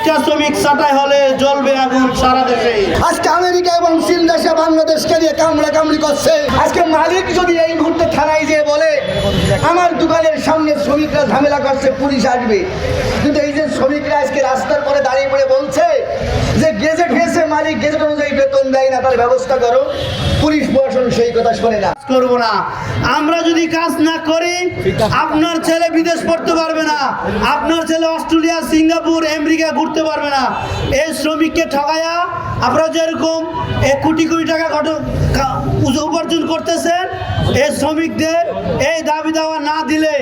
একটা শ্রমিক ছাঁটাই হলে জ্বলবে আগুন সারা দেশে। আজকে আমেরিকা এবং চীন দেশে বাংলাদেশকে নিয়ে কামড়ি করছে। আজকে মালিক যদি এই মুহূর্তে থানায় যেয়ে বলে আমার দোকানের সামনে শ্রমিকরা ঝামেলা করছে, পুলিশ আসবে, কিন্তু এই যে শ্রমিকরা আজকে রাস্তার পরে দাঁড়িয়ে পড়ে বলছে যে গেজেট হয়েছে, মালিক গেজেট অনুযায়ী বেতন দেয় না, তার ব্যবস্থা করো, পুলিশ প্রশাসন সেই কথা শোনে না। করব না, আমরা যদি কাজ না করি আপনার ছেলে বিদেশ পড়তে পারবে না, আপনার ছেলে অস্ট্রেলিয়া, সিঙ্গাপুর, আমেরিকা ঘুরতে পারবে না। এই শ্রমিককে ঠকায়া আপনারা যেরকম কোটি কোটি টাকা উপার্জন করতেছেন, এই শ্রমিকদের এই দাবি দেওয়া না দিলে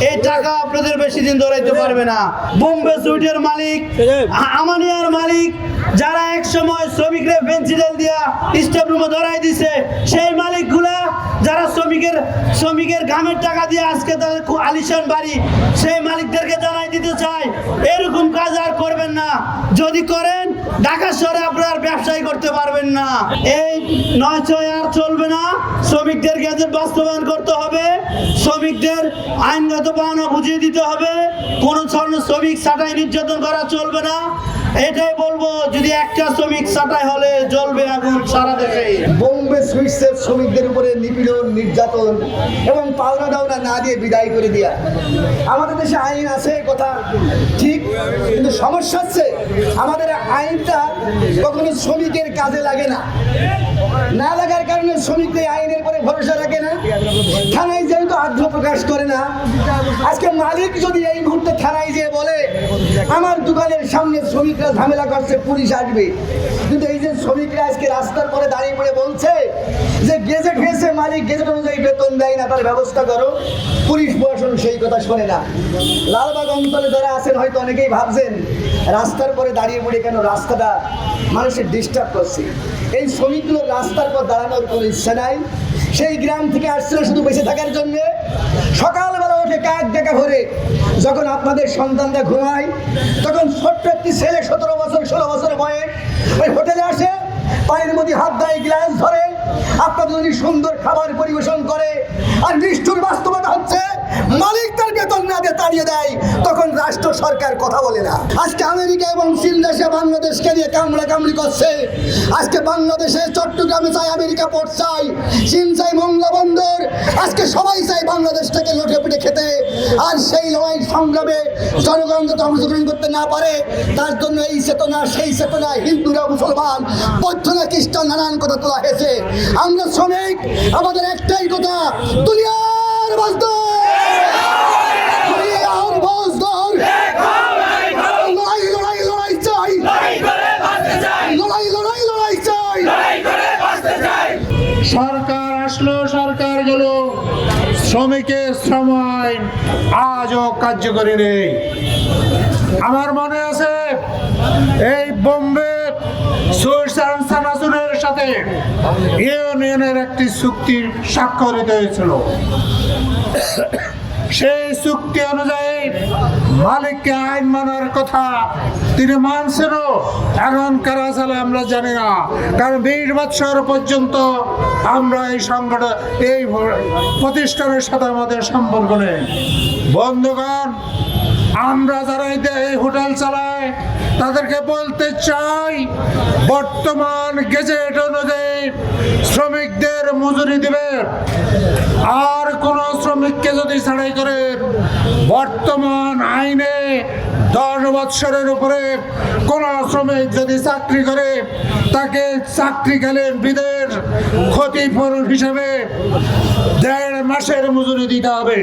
এই টাকা আপনাদের বেশি দিন ধরাইতে পারবে না। বোম্বে সুইটের মালিক, আমানিয়ার মালিক, যারা এক সময় শ্রমিকরা পেন্সিল দিয়া স্টাফ রুমে ধরাই দিছে, সেই মালিকগুলা যারা শ্রমিকের ঘামের টাকা দিয়ে আজকে তাদের খুব আলিশান বাড়ি, সেই মালিকদেরকে জানাই দিতে চাই এরকম কাজ আর করবেন না। যদি করেন ঢাকা শহরে আপনার ব্যবসায়ী করতে পারবেন না। এই ৯/৬ আর চলবে না। শ্রমিকদের গেজেট বাস্তবায়ন করতে হবে, শ্রমিকদের আইনগত পাওনা বুঝিয়ে দিতে হবে, কোনো ধরনের শ্রমিক ছাঁটাই নির্যাতন করা চলবে না। এটাই বলবো, যদি একটা শ্রমিক ছাঁটাই হলে জ্বলবে আগুন সারা দেশে। বোম্বে সুইটসের শ্রমিকদের উপরে নিপীড়ন, নির্যাতন এবং পাওনা দাওনা না দিয়ে বিদায় করে দেয়া। আমাদের দেশে আইন আছে, কথা ঠিক, কিন্তু সমস্যা হচ্ছে আমাদের আইনটা কখনো শ্রমিকের কাজে লাগে না, না লাগার কারণে শ্রমিকদের আইনের পরে ভরসা রাখে না, থানায় যেহেতু আগ্রহ প্রকাশ করে না। আজকে মালিক যদি এই মুহূর্তে থানায় যেয়ে বলে আমার দোকানের সামনে শ্রমিকরা ঝামেলা করছে, পুলিশ আসবে, কিন্তু এই যে শ্রমিকরা আজকে রাস্তার পরে দাঁড়িয়ে পড়ে বলছে যে গেজেট হয়েছে, মালিক গেজেট অনুযায়ী বেতন দেয় না, তার ব্যবস্থা করো, পুলিশ প্রশাসন সেই কথা শোনে না। লালবাগ অঞ্চলে যারা আছেন হয়তো অনেকেই ভাবছেন রাস্তার পরে দাঁড়িয়ে পড়ে কেন রাস্তাটা মানুষের ডিস্টার্ব করছে। এই শ্রমিকগুলো রাস্তার পর দাঁড়ানোর কোনো ইচ্ছা নাই, সেই গ্রাম থেকে আসছিল শুধু বেঁচে থাকার জন্যে। সকালবেলা উঠে কাক ডাকা ভরে যখন আপনাদের সন্তানরা ঘুমায়, তখন ছোট্ট একটি ছেলে 17 বছর 16 বছর বয়স ওই হোটেলে আসে, পানির মধ্যে হাত দেয়, গ্লাস ধরে আপনাদের যদি সুন্দর খাবার পরিবেশন করে। আর নিষ্ঠুর বাস্তবতা হচ্ছে মালিক তার বেতন না দিয়ে তাড়িয়ে দেয়, তখন রাষ্ট্র সরকার কথা বলে না। আজকে আমেরিকা এবং চীন দেশে বাংলাদেশকে নিয়ে কামড়ি করছে। আজকে বাংলাদেশে চট্টগ্রামে চাই আমেরিকা পোর্ট চাই, চীন চাই মোংলা বন্দর, আজকে সবাই চাই বাংলাদেশটাকে লটে পিটে খেতে। আর সেই লড়াই সংগ্রামে জনগণ যাতে অংশগ্রহণ করতে না পারে, তার জন্য এই চেতনা সেই চেতনা হিন্দুরা, মুসলমান, বৌদ্ধ না খ্রিস্টান নানান কথা তোলা হয়েছে। আমরা শ্রমিক, আমাদের একটাই কথা, দুনিয়ার বাস্তব সরকার আসলো, সরকার গেল, শ্রমিকের শ্রম আইন আজও কার্যকরী নেই। আমার মনে আছে এই বোম্বে সুইটসানের সাথে ইউনিয়নের একটি চুক্তি স্বাক্ষরিত হয়েছিল। সেই চুক্তি অনুযায়ী মালিককে আইন মানার কথা তিনি মানছেন, এখন কারা চালে আমরা জানি না, কারণ 20 বছর পর্যন্ত আমরা এই সংগঠন, এই প্রতিষ্ঠানের সাথে আমাদের সম্পর্ক নেই। বন্ধুগণ, আমরা যারা এই হোটেল চালাই তাদেরকে বলতে চাই, বর্তমান গেজেট অনুযায়ী শ্রমিকদের মজুরি দিবেন। আর কোন শ্রমিককে যদি ছাড়াই করেন, বর্তমান আইনে 10 বছরের উপরে কোন শ্রমিক যদি চাকরি করে, তাকে চাকরিকালীন বিদের ক্ষতিপূরণ হিসেবে 1.5 মাসের মজুরি দিতে হবে।